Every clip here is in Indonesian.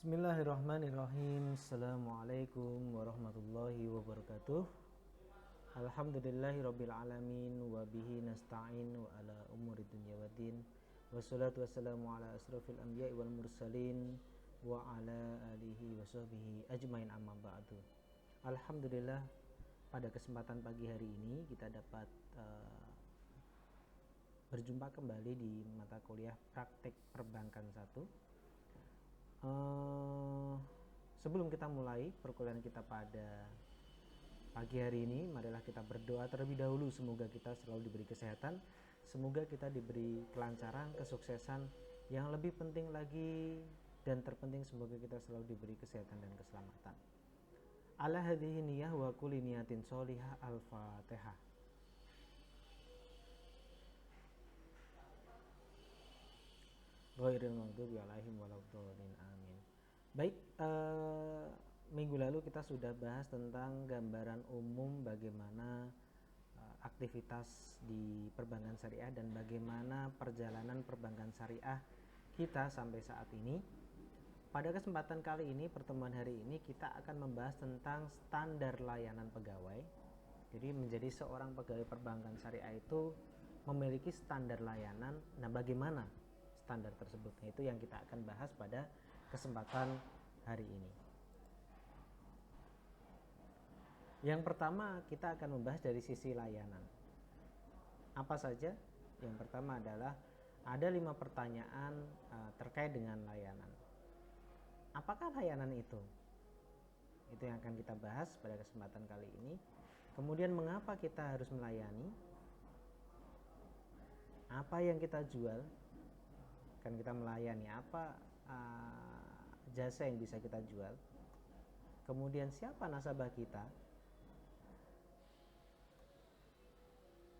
Bismillahirrahmanirrahim. Assalamualaikum warahmatullahi wabarakatuh. Alhamdulillahirabbil alamin wa bihi nasta'in wa ala umuri dunya waddin. Wassalatu wassalamu ala asrofil anbiya'i wal mursalin wa ala alihi wa sahbihi ajmain, amma ba'du. Alhamdulillah, pada kesempatan pagi hari ini kita dapat berjumpa kembali di mata kuliah Praktek Perbankan 1. Sebelum kita mulai perkuliahan kita pada pagi hari ini, marilah kita berdoa terlebih dahulu. Semoga kita selalu diberi kesehatan, semoga kita diberi kelancaran, kesuksesan. Yang lebih penting lagi dan terpenting, semoga kita selalu diberi kesehatan dan keselamatan. Ala hadhihi niyah wa kulli niyatin sholihah. Al-Fatihah. Ghairil maghdubi alaihim waladdallin, amin. Baik, minggu lalu kita sudah bahas tentang gambaran umum bagaimana aktivitas di perbankan syariah dan bagaimana perjalanan perbankan syariah kita sampai saat ini. Pada kesempatan kali ini, pertemuan hari ini, kita akan membahas tentang standar layanan pegawai. Jadi menjadi seorang pegawai perbankan syariah itu memiliki standar layanan. Nah, bagaimana standar tersebut? Nah, itu yang kita akan bahas pada kesempatan hari ini. Yang pertama, kita akan membahas dari sisi layanan. Apa saja? Yang pertama adalah ada 5 pertanyaan terkait dengan layanan. Apakah layanan itu? Itu yang akan kita bahas pada kesempatan kali ini. Kemudian, mengapa kita harus melayani? Apa yang kita jual? Kan kita melayani apa jasa yang bisa kita jual. Kemudian, siapa nasabah kita?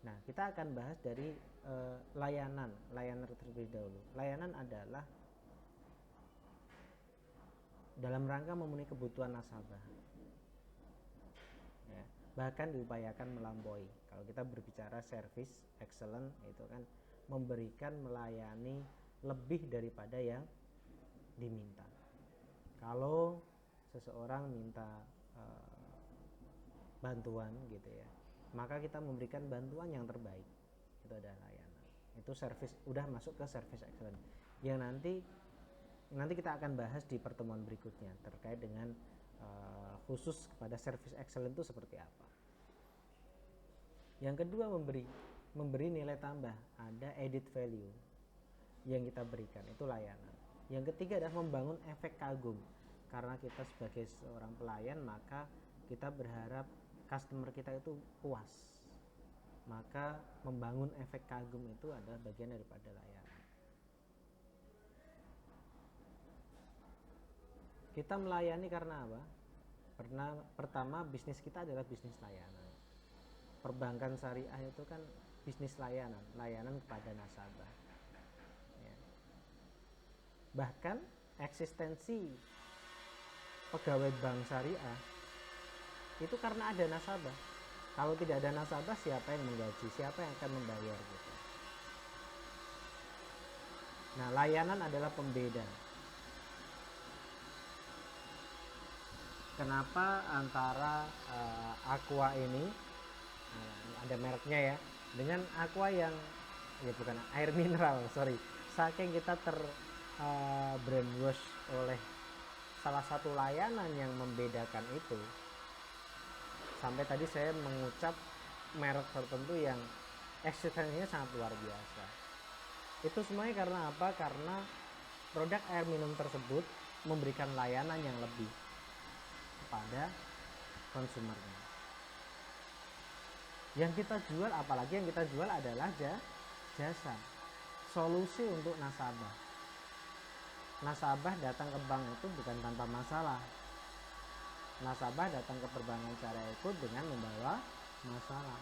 Nah, kita akan bahas dari layanan terlebih dahulu. Layanan adalah dalam rangka memenuhi kebutuhan nasabah, ya, bahkan diupayakan melampaui. Kalau kita berbicara service excellent, itu kan memberikan, melayani lebih daripada yang diminta. Kalau seseorang minta bantuan gitu ya, maka kita memberikan bantuan yang terbaik. Itu adalah layanan. Itu service, udah masuk ke service excellent yang nanti kita akan bahas di pertemuan berikutnya terkait dengan khusus kepada service excellent itu seperti apa. Yang kedua, memberi nilai tambah, ada added value yang kita berikan, itu layanan. Yang ketiga adalah membangun efek kagum. Karena kita sebagai seorang pelayan, maka kita berharap customer kita itu puas. Maka membangun efek kagum itu adalah bagian daripada layanan. Kita melayani karena apa? Pertama, bisnis kita adalah bisnis layanan. Perbankan syariah itu kan bisnis layanan kepada nasabah. Ya. Bahkan eksistensi pegawai bank syariah itu karena ada nasabah. Kalau tidak ada nasabah, siapa yang menggaji, siapa yang akan membayar gitu. Nah, layanan adalah pembeda. Kenapa antara Aqua ini, ada mereknya ya, dengan Aqua yang bukan air mineral, saking kita brainwash oleh salah satu layanan yang membedakan itu, sampai tadi saya mengucap merek tertentu yang eksistensinya sangat luar biasa. Itu semuanya karena apa? Karena produk air minum tersebut memberikan layanan yang lebih kepada konsumernya. Yang kita jual, apalagi yang kita jual adalah jasa, solusi untuk nasabah. Nasabah datang ke bank itu bukan tanpa masalah. Nasabah datang ke perbankan syariah itu dengan membawa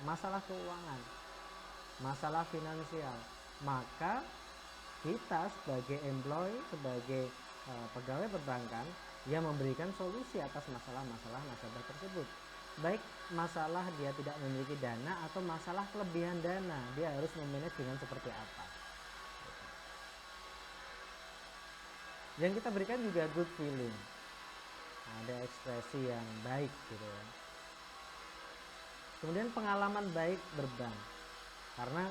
masalah keuangan, masalah finansial. Maka kita sebagai employee, sebagai pegawai perbankan yang memberikan solusi atas masalah-masalah nasabah tersebut. Baik masalah dia tidak memiliki dana atau masalah kelebihan dana, dia harus memanage dengan seperti apa. Yang kita berikan juga good feeling, ada ekspresi yang baik gitu ya. Kemudian pengalaman baik berbank, karena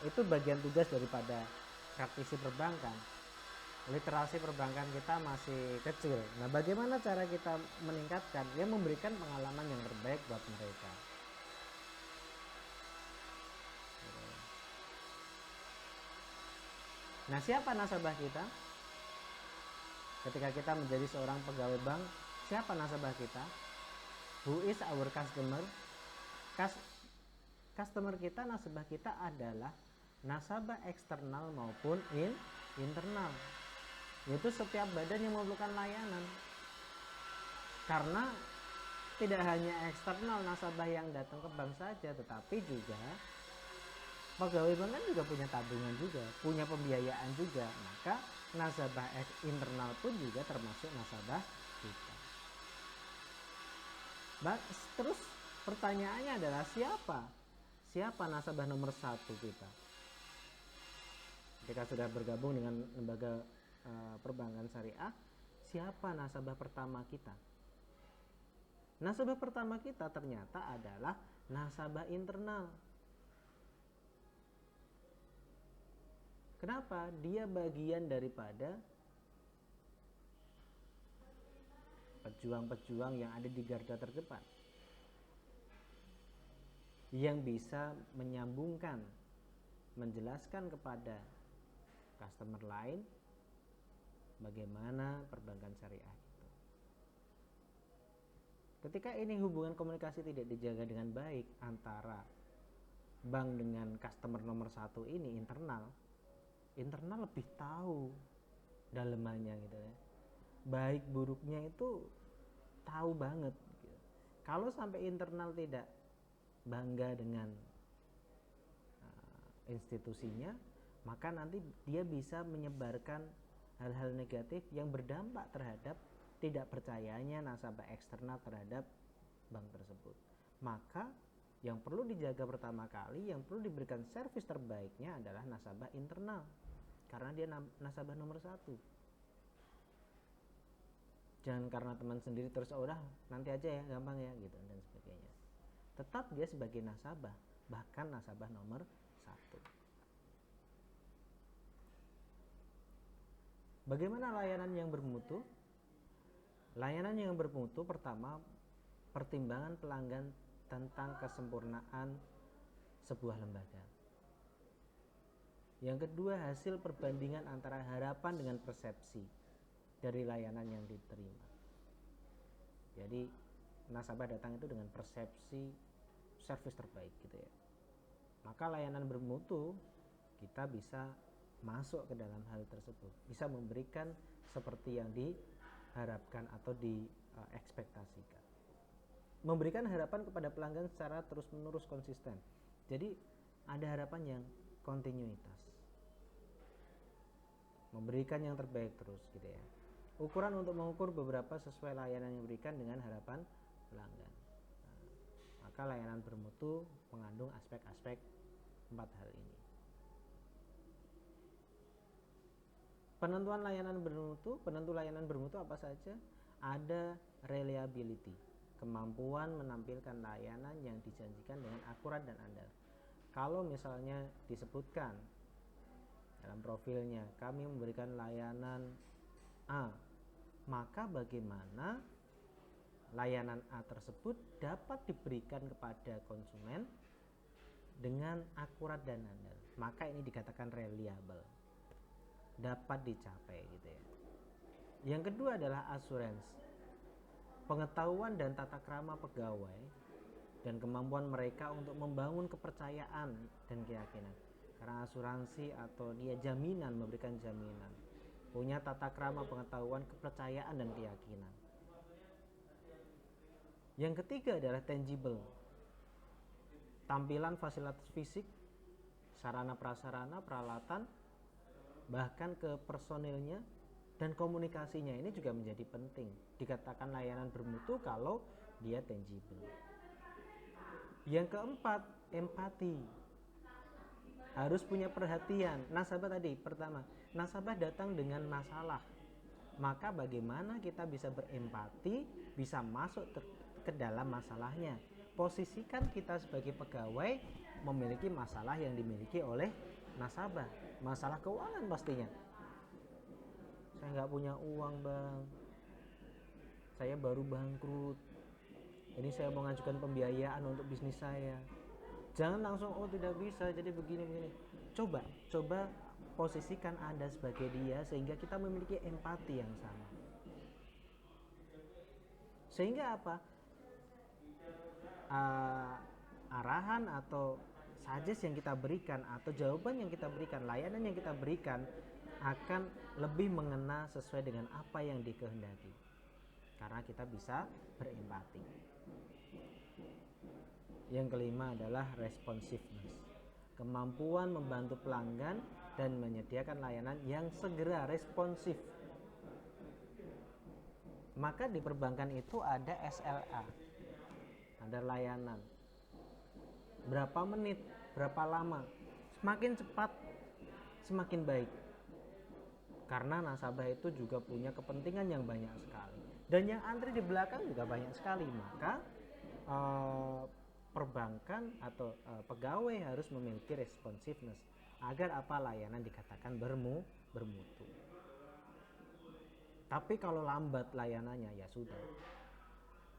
itu bagian tugas daripada praktisi perbankan. Literasi perbankan kita masih kecil. Nah, bagaimana cara kita meningkatkan? Ya, memberikan pengalaman yang terbaik buat mereka. Nah, siapa nasabah kita? Ketika kita menjadi seorang pegawai bank, siapa nasabah kita? Who is our customer? Customer kita, nasabah kita adalah nasabah eksternal maupun internal, yaitu setiap badan yang memerlukan layanan. Karena tidak hanya eksternal nasabah yang datang ke bank saja, tetapi juga pegawai bank kan juga punya tabungan juga, punya pembiayaan juga. Maka nasabah internal pun juga termasuk nasabah kita. Terus pertanyaannya adalah siapa nasabah nomor 1 kita? Ketika sudah bergabung dengan lembaga perbankan syariah, siapa nasabah pertama kita? Nasabah pertama kita ternyata adalah nasabah internal. Kenapa? Dia bagian daripada pejuang-pejuang yang ada di garda terdepan, yang bisa menyambungkan, menjelaskan kepada customer lain bagaimana perbankan syariah itu. Ketika ini hubungan komunikasi tidak dijaga dengan baik antara bank dengan customer nomor 1 ini, internal lebih tahu dalemannya gitu ya. Baik buruknya itu tahu banget gitu. Kalau sampai internal tidak bangga dengan institusinya, maka nanti dia bisa menyebarkan hal-hal negatif yang berdampak terhadap tidak percayanya nasabah eksternal terhadap bank tersebut. Maka yang perlu dijaga pertama kali, yang perlu diberikan servis terbaiknya adalah nasabah internal, karena dia nasabah nomor 1. Jangan karena teman sendiri terus udah nanti aja ya, gampang ya gitu dan sebagainya. Tetap dia sebagai nasabah, bahkan nasabah nomor 1. Bagaimana layanan yang bermutu? Layanan yang bermutu, pertama, pertimbangan pelanggan tentang kesempurnaan sebuah lembaga. Yang kedua, hasil perbandingan antara harapan dengan persepsi dari layanan yang diterima. Jadi nasabah datang itu dengan persepsi servis terbaik gitu ya. Maka layanan bermutu kita bisa masuk ke dalam hal tersebut, bisa memberikan seperti yang diharapkan atau diekspektasikan. Memberikan harapan kepada pelanggan secara terus-menerus konsisten. Jadi ada harapan yang kontinuitas. Memberikan yang terbaik terus gitu ya. Ukuran untuk mengukur beberapa sesuai layanan yang diberikan dengan harapan pelanggan. Maka layanan bermutu mengandung aspek-aspek 4 hal ini. Penentu layanan bermutu apa saja? Ada reliability, kemampuan menampilkan layanan yang dijanjikan dengan akurat dan andal. Kalau misalnya disebutkan dalam profilnya kami memberikan layanan A, maka bagaimana layanan A tersebut dapat diberikan kepada konsumen dengan akurat dan andal, maka ini dikatakan reliable, dapat dicapai gitu ya. Yang kedua adalah assurance, pengetahuan dan tata krama pegawai dan kemampuan mereka untuk membangun kepercayaan dan keyakinan. Karena asuransi atau dia jaminan, memberikan jaminan, punya tata krama, pengetahuan, kepercayaan dan keyakinan. Yang ketiga adalah tangible, tampilan fasilitas fisik, sarana prasarana, peralatan, bahkan ke personilnya dan komunikasinya ini juga menjadi penting. Dikatakan layanan bermutu kalau dia tangible. Yang keempat, empati. Harus punya perhatian. Nasabah tadi pertama, nasabah datang dengan masalah, maka bagaimana kita bisa berempati, bisa masuk ke dalam masalahnya. Posisikan kita sebagai pegawai memiliki masalah yang dimiliki oleh nasabah, masalah keuangan pastinya. Saya nggak punya uang bang, saya baru bangkrut, ini saya mau mengajukan pembiayaan untuk bisnis saya. Jangan langsung oh tidak bisa jadi begini. Coba posisikan Anda sebagai dia sehingga kita memiliki empati yang sama. Sehingga apa? Arahan atau suggest yang kita berikan atau jawaban yang kita berikan, layanan yang kita berikan akan lebih mengena sesuai dengan apa yang dikehendaki. Karena kita bisa berempati. Yang kelima adalah responsiveness. Kemampuan membantu pelanggan dan menyediakan layanan yang segera responsif. Maka di perbankan itu ada SLA, ada layanan. Berapa menit, berapa lama, semakin cepat semakin baik. Karena nasabah itu juga punya kepentingan yang banyak sekali. Dan yang antri di belakang juga banyak sekali. Maka perbankan atau pegawai harus memiliki responsiveness agar apa layanan dikatakan bermutu. Tapi kalau lambat layanannya ya sudah,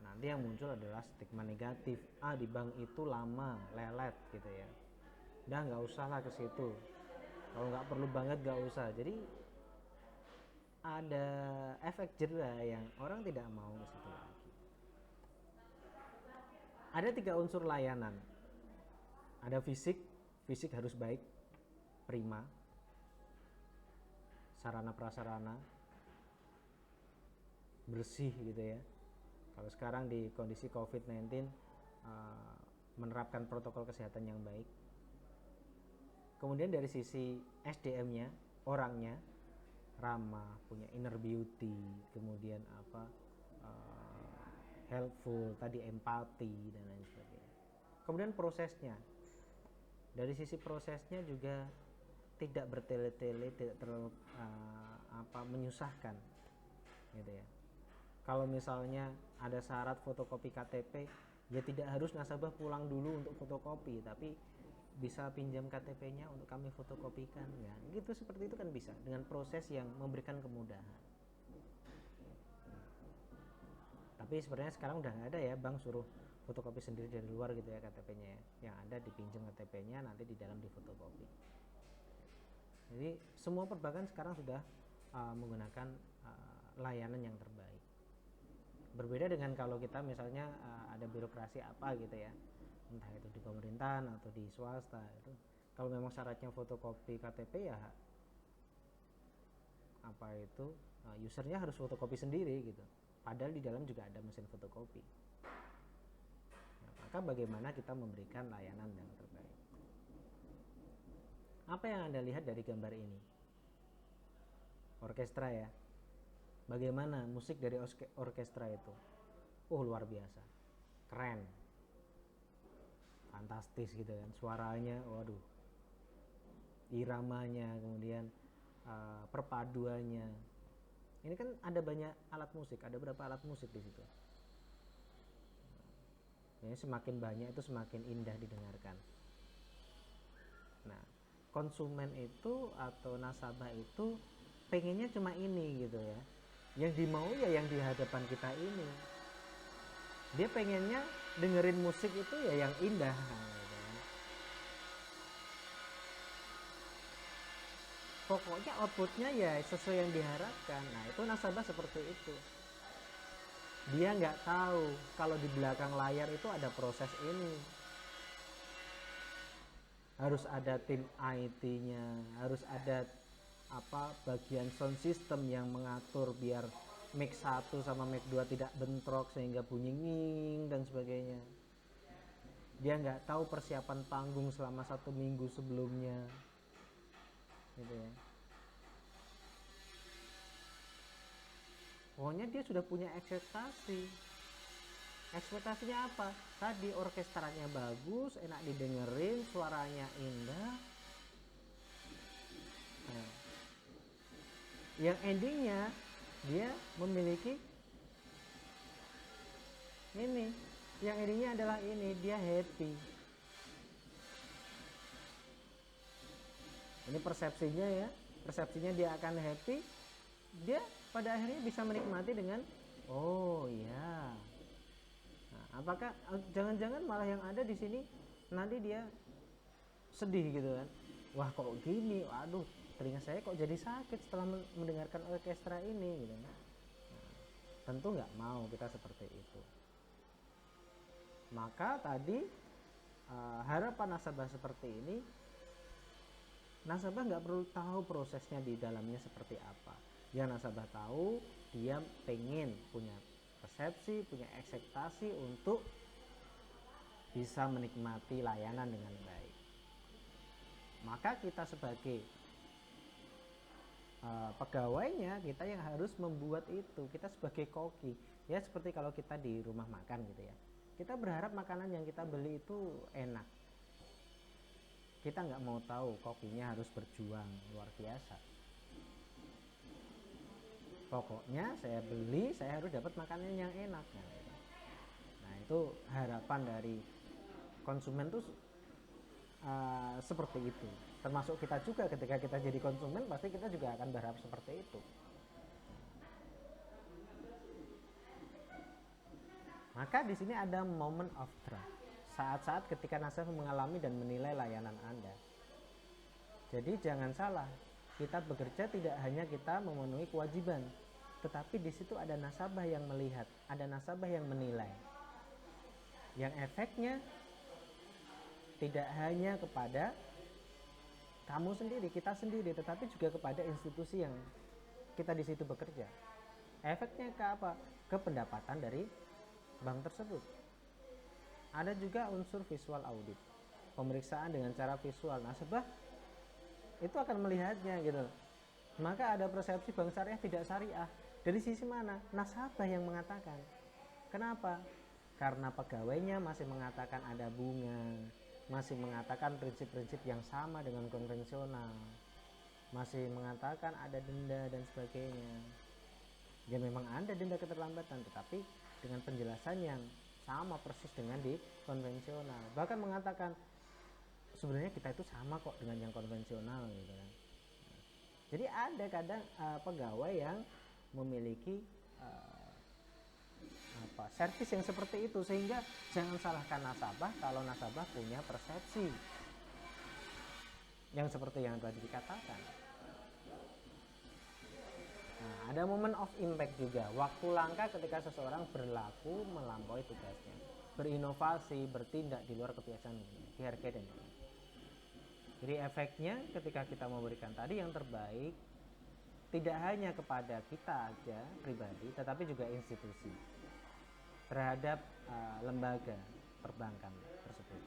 nanti yang muncul adalah stigma negatif. Di bank itu lama, lelet gitu ya. Udah nggak usah lah ke situ. Kalau nggak perlu banget nggak usah. Jadi ada efek jera yang orang tidak mau ke situ lagi. Ada 3 unsur layanan. Ada fisik harus baik, prima. Sarana prasarana bersih gitu ya. Kalau sekarang di kondisi COVID-19 menerapkan protokol kesehatan yang baik. Kemudian dari sisi SDM-nya, orangnya ramah, punya inner beauty, kemudian helpful, tadi empati dan lain sebagainya. Kemudian prosesnya, dari sisi prosesnya juga tidak bertele-tele, tidak terlalu menyusahkan, gitu ya. Kalau misalnya ada syarat fotokopi KTP, ya tidak harus nasabah pulang dulu untuk fotokopi, tapi bisa pinjam KTP-nya untuk kami fotokopikan, ya. Gitu, seperti itu kan bisa dengan proses yang memberikan kemudahan. Tapi sebenarnya sekarang udah nggak ada ya bank suruh fotokopi sendiri dari luar gitu ya KTP-nya ya. Yang ada dipinjam KTP-nya, nanti di dalam difotokopi. Jadi semua perbankan sekarang sudah menggunakan layanan yang terbaik. Berbeda dengan kalau kita misalnya ada birokrasi apa gitu ya, entah itu di pemerintahan atau di swasta, itu kalau memang syaratnya fotokopi KTP ya usernya harus fotokopi sendiri gitu. Padahal di dalam juga ada mesin fotokopi. Nah, maka bagaimana kita memberikan layanan yang terbaik? Apa yang Anda lihat dari gambar ini? Orkestra ya. Bagaimana musik dari orkestra itu? Luar biasa. Keren. Fantastis gitu kan. Suaranya, waduh. Iramanya, kemudian perpaduannya. Ini kan ada banyak alat musik, ada berapa alat musik di situ. Ini semakin banyak itu semakin indah didengarkan. Nah, konsumen itu atau nasabah itu pengennya cuma ini gitu ya. Yang dimau ya yang di hadapan kita ini. Dia pengennya dengerin musik itu ya yang indah. Pokoknya outputnya ya sesuai yang diharapkan. Nah itu nasabah seperti itu. Dia nggak tahu kalau di belakang layar itu ada proses ini. Harus ada tim IT-nya, harus ada bagian sound system yang mengatur biar mic 1 sama mic 2 tidak bentrok sehingga bunyi nging dan sebagainya. Dia nggak tahu persiapan panggung selama 1 minggu sebelumnya. Gitu ya. Pokoknya dia sudah punya ekspektasi. Ekspektasinya apa? Tadi orkestranya bagus, enak didengerin, suaranya indah. Nah, yang endingnya dia memiliki ini, yang endingnya adalah ini, dia happy. Ini persepsinya ya, persepsinya dia akan happy, dia pada akhirnya bisa menikmati dengan oh iya. Nah, apakah jangan-jangan malah yang ada di sini nanti dia sedih gitu kan, wah kok gini, waduh telinga saya kok jadi sakit setelah mendengarkan orkestra ini gitu. Nah, tentu nggak mau kita seperti itu. Maka tadi harapan nasabah seperti ini, nasabah nggak perlu tahu prosesnya di dalamnya seperti apa. Yang nasabah tahu, dia pengen punya persepsi, punya ekspektasi untuk bisa menikmati layanan dengan baik. Maka kita sebagai pegawainya, kita yang harus membuat itu. Kita sebagai koki, ya seperti kalau kita di rumah makan gitu ya, kita berharap makanan yang kita beli itu enak. Kita nggak mau tahu kokinya harus berjuang luar biasa. Pokoknya saya beli, saya harus dapat makanan yang enak. Nah itu harapan dari konsumen tuh seperti itu. Termasuk kita juga, ketika kita jadi konsumen pasti kita juga akan berharap seperti itu. Maka di sini ada moment of trust, saat-saat ketika nasabah mengalami dan menilai layanan Anda. Jadi jangan salah, kita bekerja tidak hanya kita memenuhi kewajiban, tetapi di situ ada nasabah yang melihat, ada nasabah yang menilai. Yang efeknya tidak hanya kepada kamu sendiri, kita sendiri, tetapi juga kepada institusi yang kita di situ bekerja. Efeknya ke apa? Ke pendapatan dari bank tersebut. Ada juga unsur visual audit, pemeriksaan dengan cara visual. Nasabah itu akan melihatnya gitu. Maka ada persepsi bank syariah tidak syariah. Dari sisi mana? Nasabah yang mengatakan. Kenapa? Karena pegawainya masih mengatakan ada bunga, masih mengatakan prinsip-prinsip yang sama dengan konvensional, masih mengatakan ada denda dan sebagainya. Ya memang ada denda keterlambatan, tetapi dengan penjelasan yang sama persis dengan di konvensional. Bahkan mengatakan sebenarnya kita itu sama kok dengan yang konvensional gitu kan. Jadi ada kadang pegawai yang memiliki servis yang seperti itu, sehingga jangan salahkan nasabah kalau nasabah punya persepsi yang seperti yang tadi dikatakan. Nah, ada moment of impact juga, waktu langka ketika seseorang berlaku melampaui tugasnya, berinovasi, bertindak di luar kebiasaan, dihargai dan lain. Jadi efeknya ketika kita memberikan tadi yang terbaik, tidak hanya kepada kita aja pribadi, tetapi juga institusi terhadap lembaga perbankan tersebut.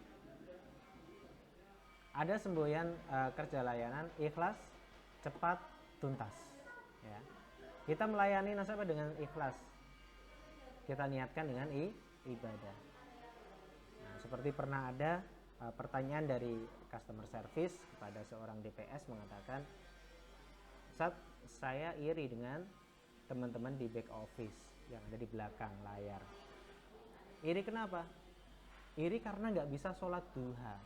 Ada semboyan kerja layanan ikhlas, cepat, tuntas. Ya. Kita melayani nasabah dengan ikhlas. Kita niatkan dengan ibadah. Nah, seperti pernah ada pertanyaan dari customer service kepada seorang DPS mengatakan, "Saat saya iri dengan teman-teman di back office yang ada di belakang layar." Iri kenapa? Iri karena nggak bisa sholat duha.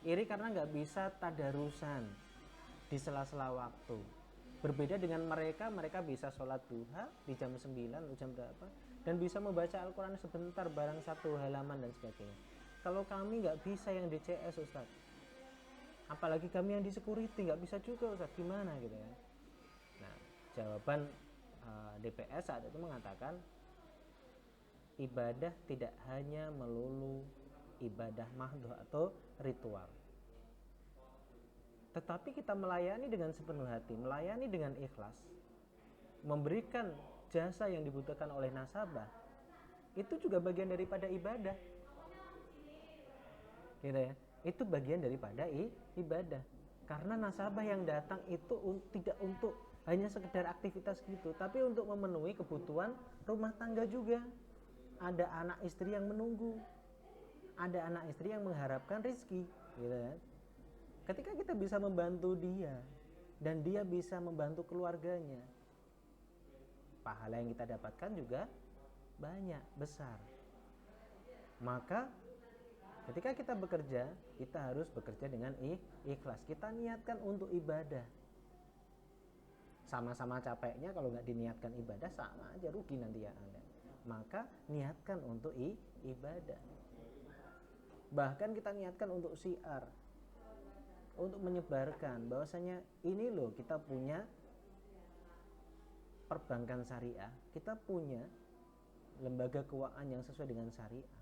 Iri karena nggak bisa tadarusan di sela-sela waktu. Berbeda dengan mereka, mereka bisa sholat duha di jam 9 atau jam berapa, dan bisa membaca Al-Quran sebentar, barang satu halaman dan sebagainya. Kalau kami nggak bisa yang DCS Ustaz, apalagi kami yang di security nggak bisa juga Ustaz, gimana gitu ya. Nah, jawaban DPS saat itu mengatakan, ibadah tidak hanya melulu ibadah mahdhah atau ritual, tetapi kita melayani dengan sepenuh hati, melayani dengan ikhlas, memberikan jasa yang dibutuhkan oleh nasabah, itu juga bagian daripada ibadah gitu ya. Itu bagian daripada ibadah, karena nasabah yang datang itu tidak untuk hanya sekedar aktivitas gitu, tapi untuk memenuhi kebutuhan rumah tangga juga. Ada anak istri yang menunggu, ada anak istri yang mengharapkan rezeki gitu kan. Ketika kita bisa membantu dia dan dia bisa membantu keluarganya, pahala yang kita dapatkan juga banyak, besar. Maka ketika kita bekerja, kita harus bekerja dengan ikhlas. Kita niatkan untuk ibadah. Sama-sama capeknya, kalau nggak diniatkan ibadah sama aja rugi nanti ya Anda. Maka niatkan untuk ibadah. Bahkan kita niatkan untuk syiar, untuk menyebarkan bahwasanya ini loh, kita punya perbankan syariah, kita punya lembaga keuangan yang sesuai dengan syariah.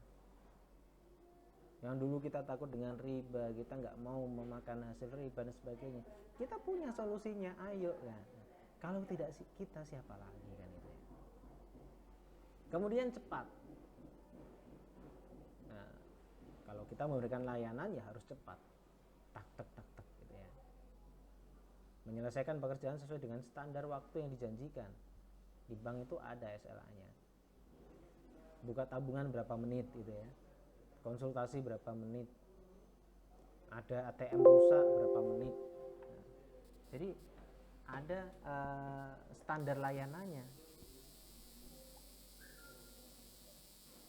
Yang dulu kita takut dengan riba, kita nggak mau memakan hasil riba dan sebagainya, kita punya solusinya, ayo kan. Kalau tidak kita, siapa lagi kan itu ya. Kemudian cepat. Nah, kalau kita memberikan layanan ya harus cepat, tak gitu ya. Menyelesaikan pekerjaan sesuai dengan standar waktu yang dijanjikan. Di bank itu ada SLA-nya. Buka tabungan berapa menit gitu ya. Konsultasi berapa menit. Ada ATM rusak berapa menit. Nah, jadi ada standar layanannya.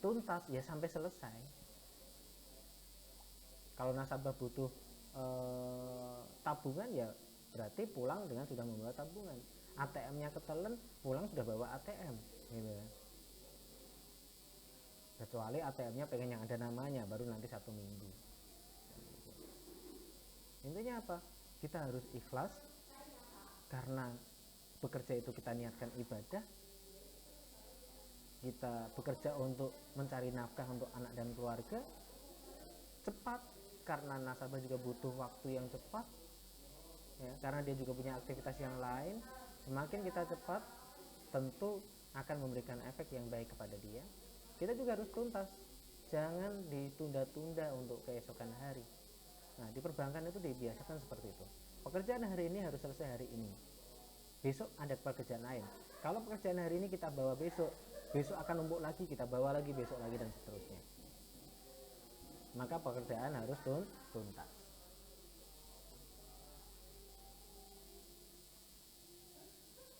Tuntas ya sampai selesai. Kalau nasabah butuh tabungan ya berarti pulang dengan sudah membawa tabungan. ATM-nya ketelen, pulang sudah bawa ATM gitu ya. Kecuali ATM-nya pengen yang ada namanya, baru nanti 1 minggu. Intinya apa? Kita harus ikhlas, karena bekerja itu kita niatkan ibadah. Kita bekerja untuk mencari nafkah untuk anak dan keluarga. Cepat, karena nasabah juga butuh waktu yang cepat ya, karena dia juga punya aktivitas yang lain. Semakin kita cepat, tentu akan memberikan efek yang baik kepada dia. Kita juga harus tuntas, jangan ditunda-tunda untuk keesokan hari. Nah, di perbankan itu dibiasakan seperti itu. Pekerjaan hari ini harus selesai hari ini. Besok ada pekerjaan lain. Kalau pekerjaan hari ini kita bawa besok, besok akan numpuk lagi, kita bawa lagi besok lagi dan seterusnya. Maka pekerjaan harus tuntas.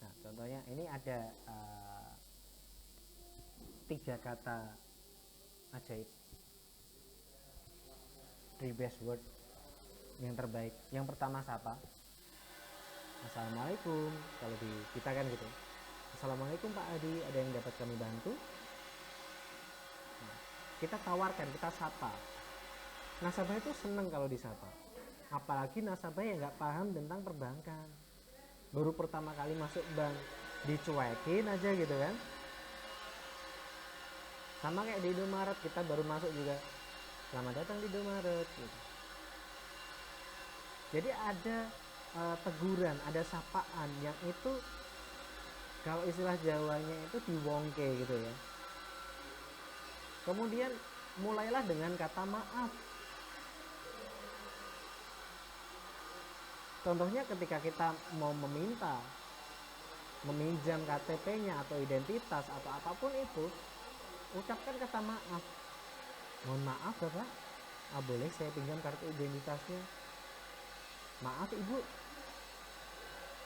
Nah, contohnya ini ada 3 kata ajaib, 3 best word yang terbaik. Yang pertama sapa. Assalamualaikum, kalau di kita kan gitu. Assalamualaikum Pak Adi, ada yang dapat kami bantu? Nah, kita tawarkan, kita sapa. Nasabah itu senang kalau disapa. Apalagi nasabah yang nggak paham tentang perbankan, baru pertama kali masuk bank, dicuekin aja gitu kan. Sama kayak di Indomaret, kita baru masuk juga, selamat datang di Indomaret gitu. Jadi ada teguran, ada sapaan yang itu kalau istilah Jawanya itu diwongke gitu ya. Kemudian mulailah dengan kata maaf. Contohnya ketika kita mau meminjam KTP-nya atau identitas atau apapun itu, ucapkan kata maaf. Mohon maaf Bapak, boleh saya pinjam kartu identitasnya? Maaf Ibu,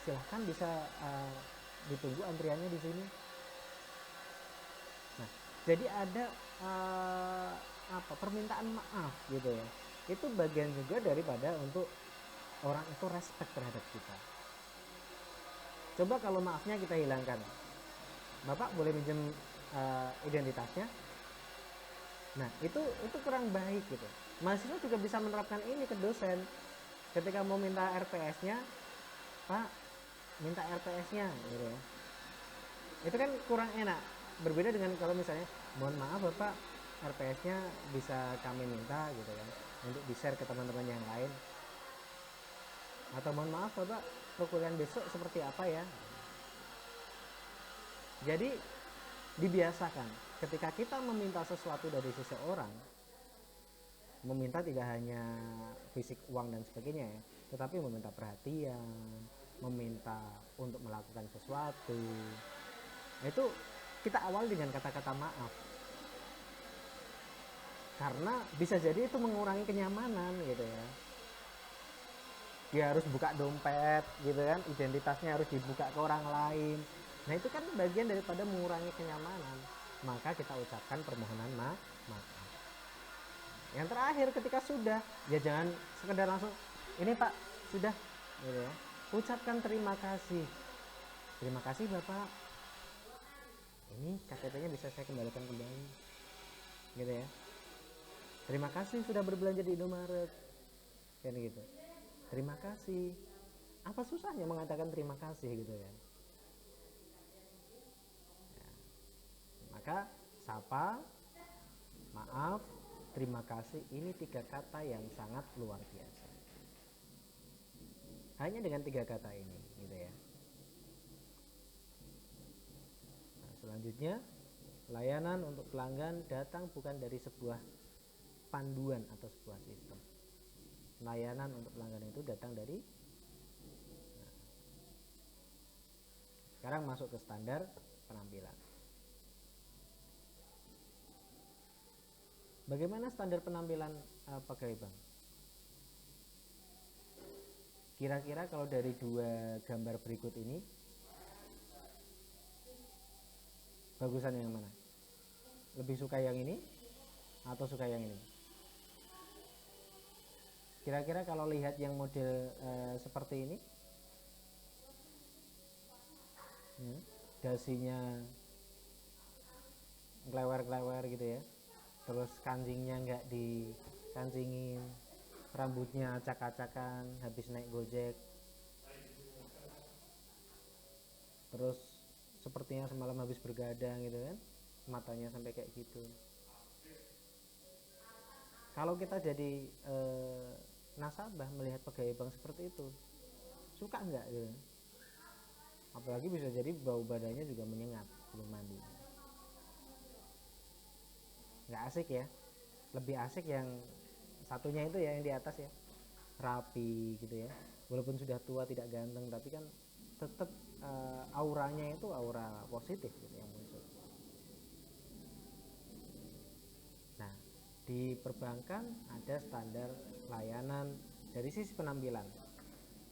silahkan bisa ditunggu antriannya di sini. Nah, jadi ada permintaan maaf gitu ya. Itu bagian juga daripada untuk orang itu respect terhadap kita. Coba kalau maafnya kita hilangkan, Bapak boleh pinjam identitasnya. Nah, itu kurang baik gitu. Mahasiswa juga bisa menerapkan ini ke dosen. Ketika mau minta RPS-nya, Pak, minta RPS-nya gitu ya. Itu kan kurang enak. Berbeda dengan kalau misalnya, mohon maaf Bapak, RPS-nya bisa kami minta gitu kan, untuk di-share ke teman-teman yang lain. Atau mohon maaf Bapak, perkuliahan besok seperti apa ya. Jadi dibiasakan ketika kita meminta sesuatu dari seseorang, meminta tidak hanya fisik, uang dan sebagainya ya, tetapi meminta perhatian, meminta untuk melakukan sesuatu, itu kita awal dengan kata-kata maaf, karena bisa jadi itu mengurangi kenyamanan gitu ya. dia harus buka dompet gitu kan, identitasnya harus dibuka ke orang lain. Nah itu kan bagian daripada mengurangi kenyamanan. Maka kita ucapkan permohonan maaf. Yang terakhir ketika sudah, ya jangan sekedar langsung ini Pak sudah gitu ya. Ucapkan terima kasih. Terima kasih Bapak, ini KTP-nya bisa saya kembalikan kembali gitu ya. Terima kasih sudah berbelanja di Indomaret kan gitu. Terima kasih. Apa susahnya mengatakan terima kasih gitu kan. Ya. Maka sapa, maaf, terima kasih, ini 3 kata yang sangat luar biasa. Hanya dengan 3 kata ini gitu ya. Nah, selanjutnya, layanan untuk pelanggan datang bukan dari sebuah panduan atau sebuah sistem. Layanan untuk pelanggan itu datang dari sekarang masuk ke standar penampilan. Bagaimana standar penampilan pegawai bank? Kira-kira kalau dari 2 gambar berikut ini, bagusan yang mana? Lebih suka yang ini atau suka yang ini? Kira-kira kalau lihat yang model seperti ini, dasinya ngelewer-ngelewer gitu ya, terus kancingnya nggak dikancingin, rambutnya acak-acakan habis naik Gojek, terus sepertinya semalam habis bergadang gitu kan, matanya sampai kayak gitu. Kalau kita jadi nasabah melihat pegawai bank seperti itu, suka nggak gitu? Apalagi bisa jadi bau badannya juga menyengat belum mandi. Nggak asik ya. Lebih asik yang satunya itu ya, yang di atas ya, rapi gitu ya. Walaupun sudah tua tidak ganteng, tapi kan tetap auranya itu aura positif gitu yang muncul. Nah, di perbankan ada standar layanan dari sisi penampilan.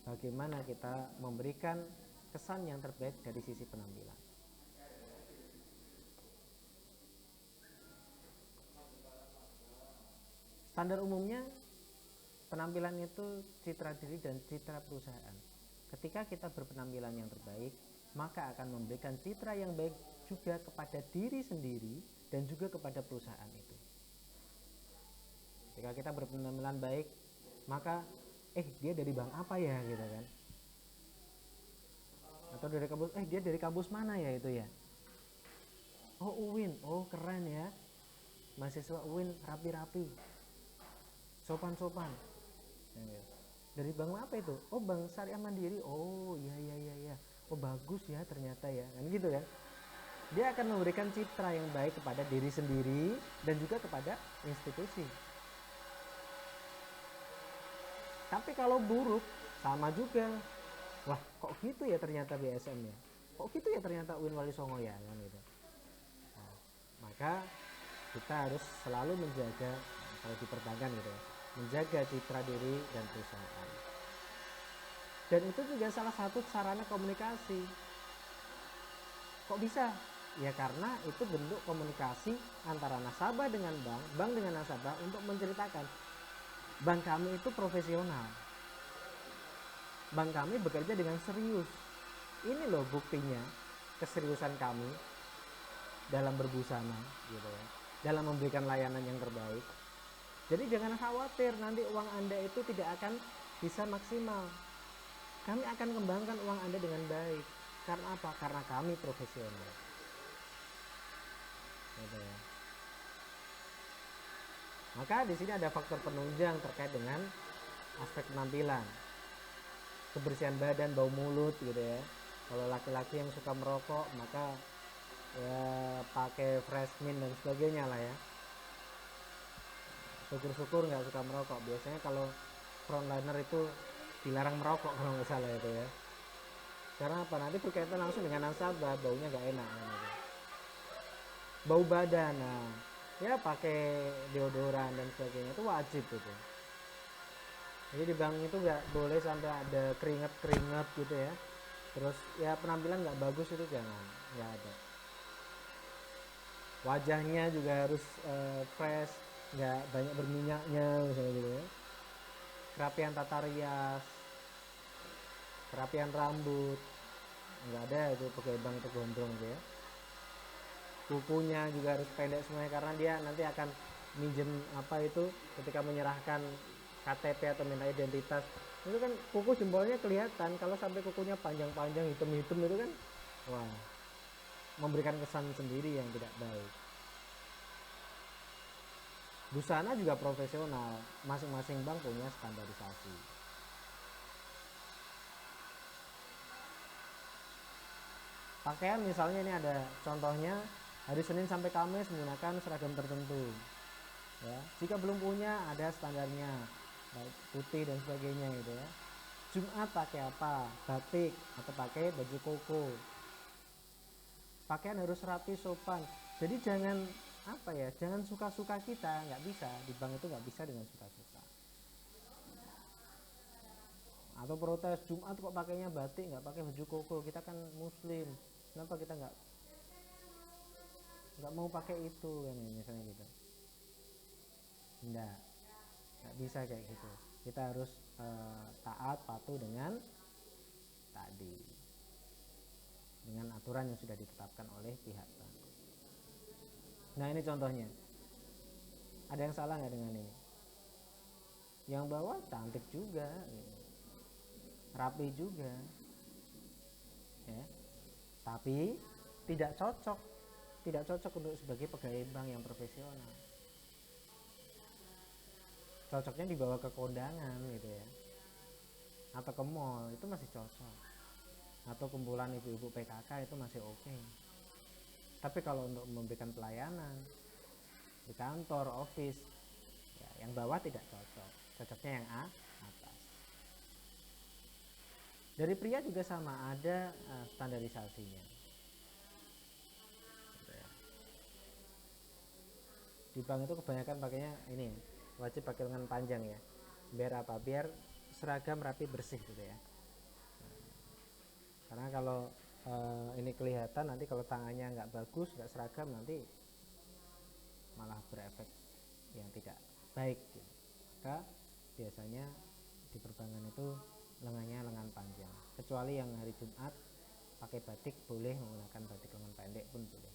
Bagaimana kita memberikan kesan yang terbaik dari sisi penampilan. Standar umumnya penampilan itu citra diri dan citra perusahaan. Ketika kita berpenampilan yang terbaik, maka akan memberikan citra yang baik juga kepada diri sendiri dan juga kepada perusahaan itu. Ketika kita berpenampilan baik, maka dia dari bank apa ya gitu kan, atau dari kampus, dia dari kampus mana ya itu ya, oh UIN, oh keren ya, mahasiswa UIN rapi-rapi, sopan-sopan. Dari bank apa itu? Oh Bank Syariah Mandiri. Oh iya, oh bagus ya ternyata ya, kan gitu kan. Dia akan memberikan citra yang baik kepada diri sendiri dan juga kepada institusi. Tapi kalau buruk, sama juga. Wah kok gitu ya ternyata BSM ya, kok gitu ya ternyata UIN Wali Songo ya, kan gitu. Nah, maka kita harus selalu menjaga, kalau di perbankan gitu ya, menjaga citra diri dan perusahaan. Dan itu juga salah satu sarana komunikasi. Kok bisa? Ya karena itu bentuk komunikasi antara nasabah dengan bank, bank dengan nasabah, untuk menceritakan bank kami itu profesional, bank kami bekerja dengan serius. Ini loh buktinya keseriusan kami dalam berbusana gitu ya, dalam memberikan layanan yang terbaik. Jadi jangan khawatir nanti uang Anda itu tidak akan bisa maksimal. Kami akan kembangkan uang Anda dengan baik. Karena apa? Karena kami profesional. Gitu ya. Maka di sini ada faktor penunjang terkait dengan aspek penampilan. Kebersihan badan, bau mulut gitu ya. Kalau laki-laki yang suka merokok, maka ya pakai fresh mint dan sebagainya lah ya. Syukur-syukur nggak suka merokok. Biasanya kalau frontliner itu dilarang merokok kalau nggak salah itu ya. Karena apa? Nanti berkaitan langsung dengan nasabah, baunya nggak enak gitu. Bau badan, nah ya pakai deodoran dan sebagainya itu wajib gitu. Jadi di bank itu nggak boleh sampai ada keringat-keringat gitu ya. Terus ya penampilan nggak bagus itu jangan, nggak ada. Wajahnya juga harus fresh, nggak banyak berminyaknya misalnya gitu ya. Kerapian tata rias, kerapian rambut, nggak ada itu pakai bank itu gondrong gitu ya. Kukunya juga harus pendek semuanya karena dia nanti akan minjem apa itu ketika menyerahkan KTP atau minta identitas itu kan kuku jempolnya kelihatan. Kalau sampai kukunya panjang-panjang hitam-hitam itu kan wah, memberikan kesan sendiri yang tidak baik. Busana juga profesional, masing-masing bank punya standarisasi. Pakaian misalnya ini ada contohnya, hari Senin sampai Kamis menggunakan seragam tertentu ya. Jika belum punya ada standarnya, baik putih dan sebagainya gitu ya. Jumat pakai apa? Batik atau pakai baju koko. Pakaian harus rapi sopan. Jadi jangan apa ya, jangan suka-suka kita, nggak bisa di bank itu nggak bisa dengan suka-suka. Atau protes Jumat kok pakainya batik nggak pakai baju koko, kita kan muslim, kenapa kita nggak mau pakai itu kan misalnya gitu. Nggak bisa kayak gitu. Kita harus taat patuh dengan tadi, dengan aturan yang sudah ditetapkan oleh pihak bank. Nah ini contohnya, ada yang salah nggak dengan ini? Yang bawah cantik juga, rapi juga ya, tapi tidak cocok untuk sebagai pegawai bank yang profesional. Cocoknya dibawa ke kondangan gitu ya, atau ke mall itu masih cocok, atau kumpulan ibu-ibu PKK itu masih oke. Tapi kalau untuk memberikan pelayanan di kantor, office ya, yang bawah tidak cocok, cocoknya yang atas. Dari pria juga sama, ada standarisasinya gitu ya. Di bank itu kebanyakan pakainya ini wajib pakai lengan panjang ya, biar apa, biar seragam rapi bersih gitu ya. Karena kalau ini kelihatan nanti kalau tangannya nggak bagus, nggak seragam, nanti malah berefek yang tidak baik gitu. Maka biasanya di perbankan itu lengannya lengan panjang, kecuali yang hari Jumat pakai batik boleh, menggunakan batik lengan pendek pun boleh.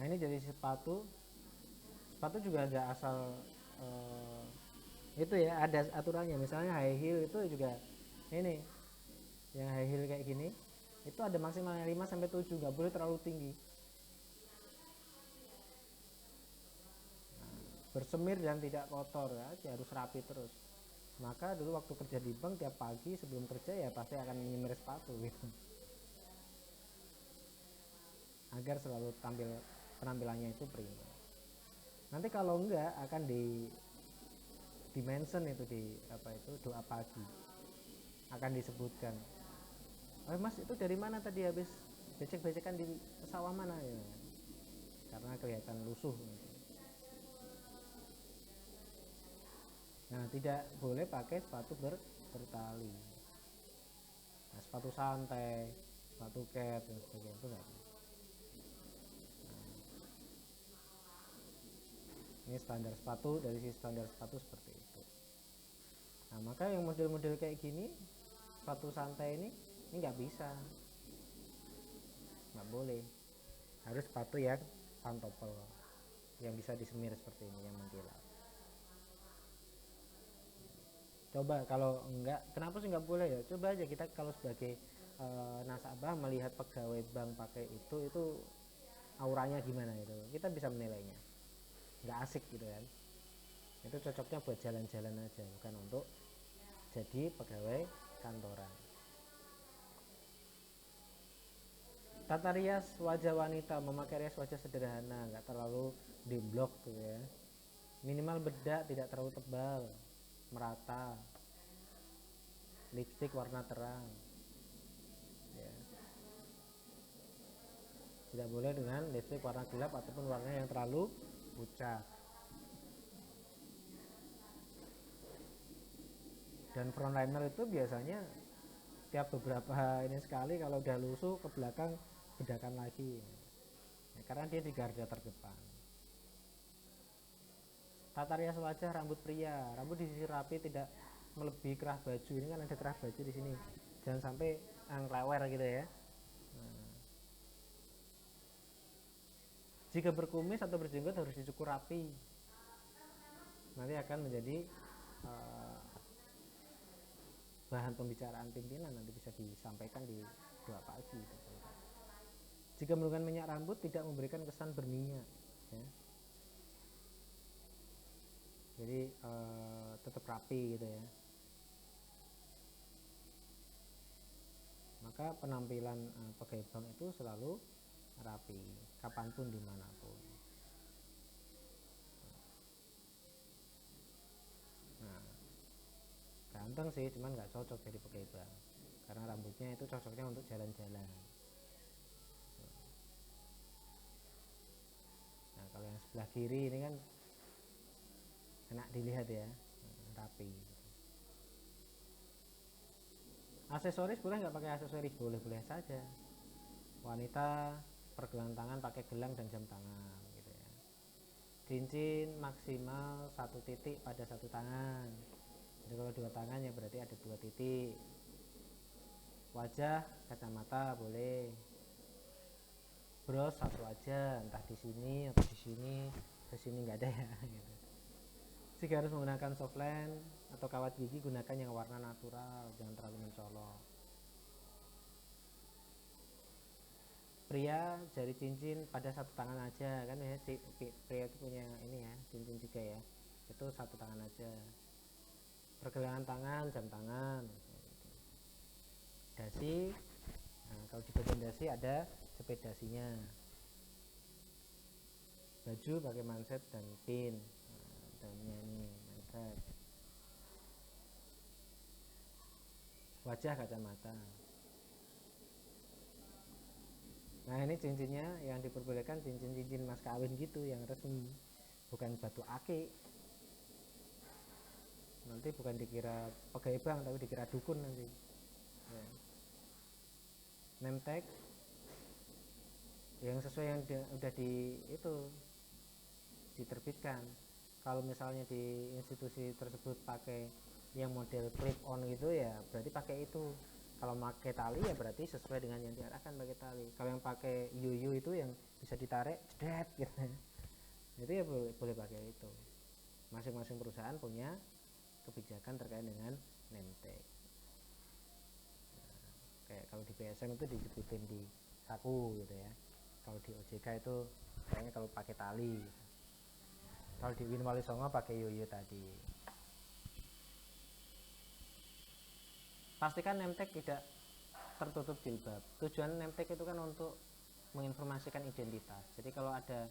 Nah ini dari sepatu juga nggak asal itu ya, ada aturannya. Misalnya high heel itu juga ini, yang high heel kayak gini itu ada maksimalnya 5-7, nggak boleh terlalu tinggi. Nah, bersemir dan tidak kotor ya, harus rapi terus. Maka dulu waktu kerja di bank, tiap pagi sebelum kerja ya pasti akan menyemir sepatu gitu, agar selalu penampilannya itu prima. Nanti kalau enggak akan di mention itu, di apa itu, doa pagi akan disebutkan, oh mas itu dari mana tadi habis becek-becekan di sawah mana ya, karena kelihatan lusuh gitu. Nah tidak boleh pakai sepatu bertali. Nah, sepatu santai, sepatu cat dan sebagainya itu enggak. Ini standar sepatu, dari sisi standar sepatu seperti itu. Nah maka yang model-model kayak gini, sepatu santai ini nggak bisa, nggak boleh. Harus sepatu yang pantopel, yang bisa disemir seperti ini, yang mengkilap. Coba kalau enggak, kenapa sih nggak boleh ya? Coba aja kita kalau sebagai nasabah melihat pegawai bank pakai itu auranya gimana itu, kita bisa menilainya. Nggak asik gitu kan. Itu cocoknya buat jalan-jalan aja, bukan untuk jadi pegawai kantoran. Tata rias wajah wanita, memakai rias wajah sederhana, nggak terlalu diblok gitu ya. Minimal bedak tidak terlalu tebal, merata. Lipstik warna terang ya. Tidak boleh dengan lipstik warna gelap ataupun warna yang terlalu pucat. Dan frontliner itu biasanya tiap beberapa ini sekali kalau udah lusuh ke belakang bedakan lagi ya, karena dia di garda terdepan. Tata rias wajah rambut pria, rambut disisir rapi tidak melebihi kerah baju. Ini kan ada kerah baju di sini, jangan sampai ngelewer gitu ya. Nah, jika berkumis atau berjenggot harus dicukur rapi, nanti akan menjadi bahan pembicaraan pimpinan, nanti bisa disampaikan di 2 pagi gitu. Jika menggunakan minyak rambut tidak memberikan kesan berminyak ya. Jadi tetap rapi gitu ya. Maka penampilan pegawai bank itu selalu rapi kapanpun dimanapun. Nah, ganteng sih, cuman nggak cocok jadi pegawai bank karena rambutnya itu cocoknya untuk jalan-jalan. Nah, kalau yang sebelah kiri ini kan enak dilihat ya, rapi. Aksesoris boleh nggak pakai aksesoris? Boleh-boleh saja. Wanita pergelangan tangan pakai gelang dan jam tangan gitu ya. Cincin maksimal 1 titik pada 1 tangan. Jadi kalau 2 tangan ya berarti ada 2 titik. Wajah kacamata boleh. Bros 1 aja, entah di sini atau di sini nggak ada ya. Gitu. Jika harus menggunakan softline atau kawat gigi, gunakan yang warna natural, jangan terlalu mencolok. Pria jari cincin pada 1 tangan aja kan ya, pria itu punya ini ya, cincin juga ya, itu 1 tangan aja. Pergelangan tangan, jam tangan, dasi. Nah, kalau di bagian dasi ada jepit dasinya. Baju pakai manset dan pin. Nah, dalamnya ini manset. Wajah kacamata. Nah, ini cincinnya yang diperbolehkan cincin-cincin mas kawin gitu yang resmi, bukan batu akik. Nanti bukan dikira pegawai bank tapi dikira dukun nanti ya. Name tag yang sesuai yang udah diterbitkan. Kalau misalnya di institusi tersebut pakai yang model clip on gitu ya berarti pakai itu. Kalau pakai tali ya berarti sesuai dengan yang diarahkan pakai tali. Kalau yang pakai yuyu itu yang bisa ditarik jedet gitu, itu ya boleh pakai itu. Masing-masing perusahaan punya kebijakan terkait dengan name tag. Nah, kayak kalau di BSM itu dijepitin di saku gitu ya. Kalau di OJK itu kayaknya kalau pakai tali. Kalau di Winwali Songo pakai yoyo tadi. Pastikan name tag tidak tertutup jilbab. Tujuan name tag itu kan untuk menginformasikan identitas. Jadi kalau ada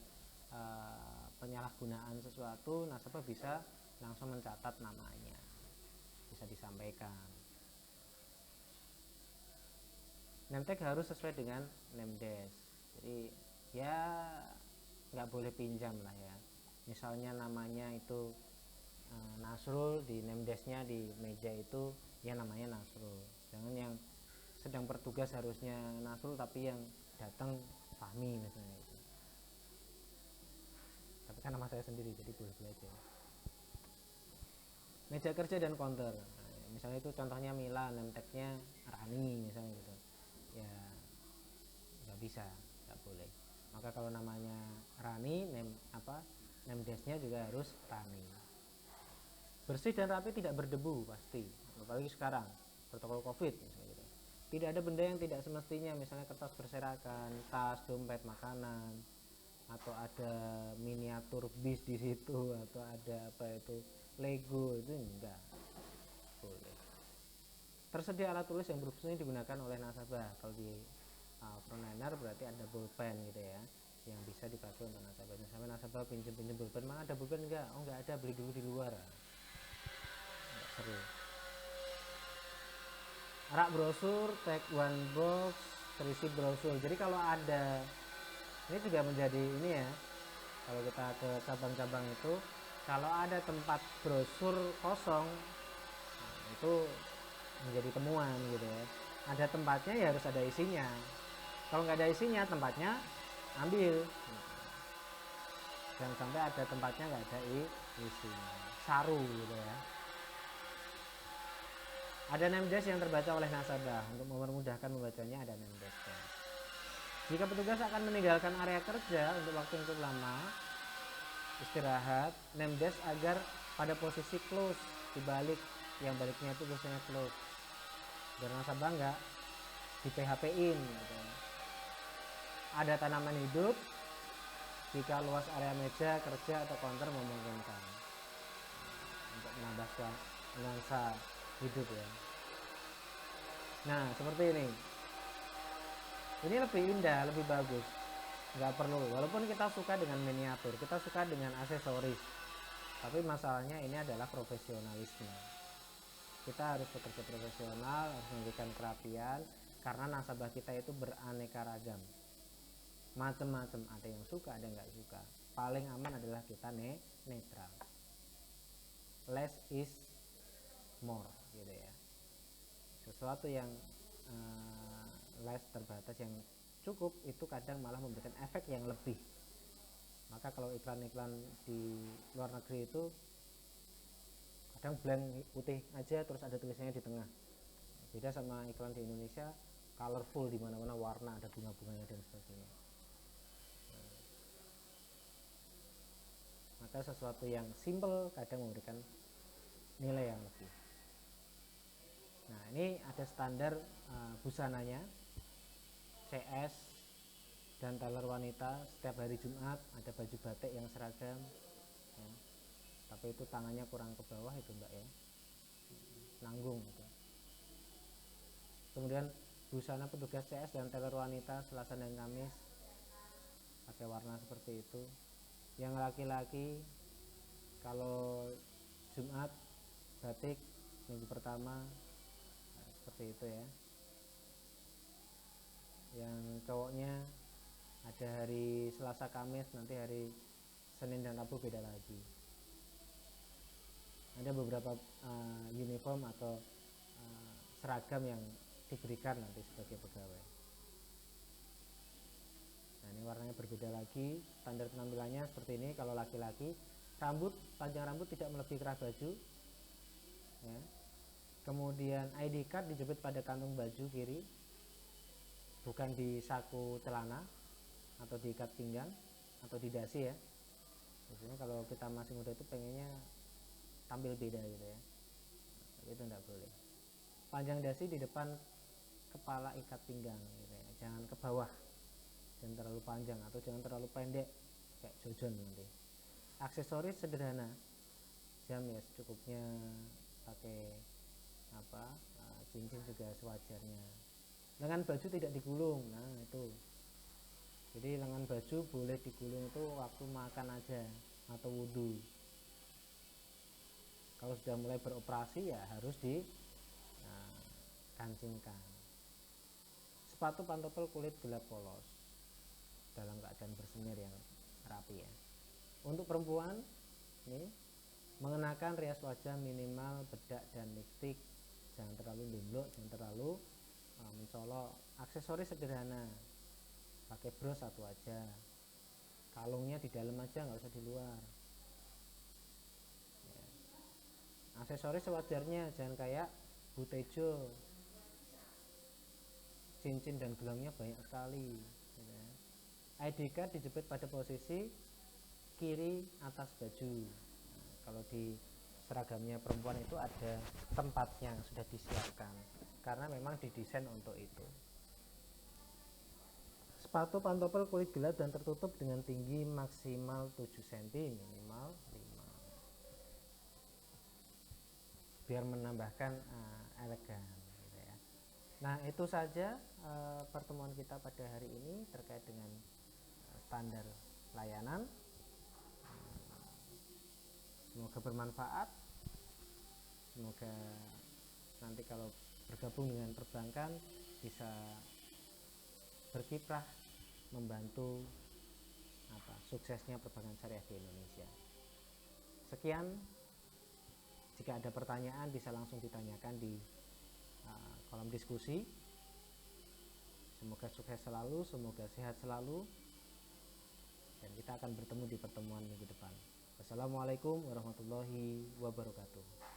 penyalahgunaan sesuatu, nasabah bisa langsung mencatat namanya, bisa disampaikan. Name tag harus sesuai dengan name desk. Jadi ya nggak boleh pinjam lah ya. Misalnya namanya itu Nasrul, di name desknya di meja itu ya namanya Nasrul. Jangan yang sedang bertugas harusnya Nasrul tapi yang datang Fahmi misalnya itu. Tapi kan nama saya sendiri jadi boleh aja. Meja kerja dan counter. Nah, misalnya itu contohnya Mila, name tag-nya Rani misalnya gitu. Ya nggak bisa, nggak boleh. Maka kalau namanya Rani, name desk-nya juga harus Rani. Bersih dan rapi, tidak berdebu pasti. Apalagi sekarang protokol COVID misalnya gitu. Tidak ada benda yang tidak semestinya, misalnya kertas berserakan, tas, dompet, makanan, atau ada miniatur bis di situ, atau ada apa itu Lego, itu enggak boleh. Tersedia alat tulis yang berfungsi digunakan oleh nasabah. Kalau di frontliner berarti ada pulpen gitu ya, yang bisa dipakai untuk nasabah. Misalnya nasabah pinjam pulpen, mana ada pulpen enggak? Oh enggak ada, beli dulu di luar. Enggak seru. Rak brosur, tag one box, terisi brosur. Jadi kalau ada, ini juga menjadi ini ya, kalau kita ke cabang-cabang itu, kalau ada tempat brosur kosong, nah, itu itu menjadi temuan gitu ya. Ada tempatnya ya harus ada isinya. Kalau nggak ada isinya, tempatnya ambil. Jangan sampai ada tempatnya nggak ada isinya. Saru gitu ya. Ada name dash yang terbaca oleh nasabah. Untuk mempermudahkan membacanya ada name dash. Jika petugas akan meninggalkan area kerja untuk waktu yang cukup lama, istirahat, name dash agar pada posisi close dibalik, yang baliknya itu biasanya close. Biar nasabah nggak di PHP-in gitu. Ada tanaman hidup jika luas area meja kerja atau counter memungkinkan, untuk menambah nuansa hidup ya. Nah seperti ini lebih indah, lebih bagus. Nggak perlu, walaupun kita suka dengan miniatur, kita suka dengan aksesoris, tapi masalahnya ini adalah profesionalisme. Kita harus bekerja profesional, harus memberikan kerapian, karena nasabah kita itu beraneka ragam, macam-macam, ada yang suka, ada yang nggak suka. Paling aman adalah kita netral, less is more gitu ya. Sesuatu yang less, terbatas, yang cukup, itu kadang malah memberikan efek yang lebih. Maka kalau iklan-iklan di luar negeri itu kadang blank putih aja terus ada tulisannya di tengah. Beda sama iklan di Indonesia, colorful, di mana-mana warna, ada bunga-bunganya dan sebagainya. Maka sesuatu yang simple kadang memberikan nilai yang lebih. Nah ini ada standar busananya, CS dan tailor wanita. Setiap hari Jumat ada baju batik yang seragam ya. Tapi itu tangannya kurang ke bawah itu mbak ya, nanggung gitu. Kemudian busana petugas CS dan tailor wanita Selasa dan Kamis pakai warna seperti itu. Yang laki-laki kalau Jumat batik, minggu pertama seperti itu ya. Yang cowoknya ada hari Selasa Kamis, nanti hari Senin dan Rabu beda lagi. Ada beberapa uniform atau seragam yang diberikan nanti sebagai pegawai. Nah ini warnanya berbeda lagi. Standar penampilannya seperti ini. Kalau laki-laki, panjang rambut tidak melebihi kerah baju ya. Kemudian ID card dijepit pada kantung baju kiri, bukan di saku celana atau diikat pinggang atau di dasi ya. Biasanya kalau kita masih muda itu pengennya tampil beda gitu ya, tapi itu tidak boleh. Panjang dasi di depan kepala, ikat pinggang gitu ya. Jangan ke bawah, jangan terlalu panjang atau jangan terlalu pendek kayak jojon nanti. Aksesoris sederhana, jam ya secukupnya, pakai cincin juga sewajarnya. Lengan baju tidak digulung, nah itu. Jadi lengan baju boleh digulung itu waktu makan aja atau wudhu. Kalau sudah mulai beroperasi ya harus dikancingkan. Sepatu pantofel kulit gelap polos dalam keadaan bersemir yang rapi ya. Untuk perempuan ini mengenakan rias wajah minimal bedak dan lipstik, jangan terlalu lumluk, jangan terlalu mencolok. Aksesoris sederhana, pakai bros satu aja, kalungnya di dalam aja, nggak usah di luar ya. Aksesoris sewajarnya, jangan kayak butejo, cincin dan gelangnya banyak sekali ya. ID card dijepit pada posisi kiri atas baju. Kalau di seragamnya perempuan itu ada tempatnya yang sudah disiapkan karena memang didesain untuk itu. Sepatu pantofel kulit gelap dan tertutup dengan tinggi maksimal 7 cm, minimal 5, biar menambahkan elegan gitu ya. Nah itu saja pertemuan kita pada hari ini terkait dengan standar layanan. Semoga bermanfaat. Semoga nanti kalau bergabung dengan perbankan bisa berkiprah membantu suksesnya perbankan syariah di Indonesia. Sekian, Jika ada pertanyaan bisa langsung ditanyakan di kolom diskusi. Semoga sukses selalu, semoga sehat selalu, dan kita akan bertemu di pertemuan minggu depan. Wassalamualaikum warahmatullahi wabarakatuh.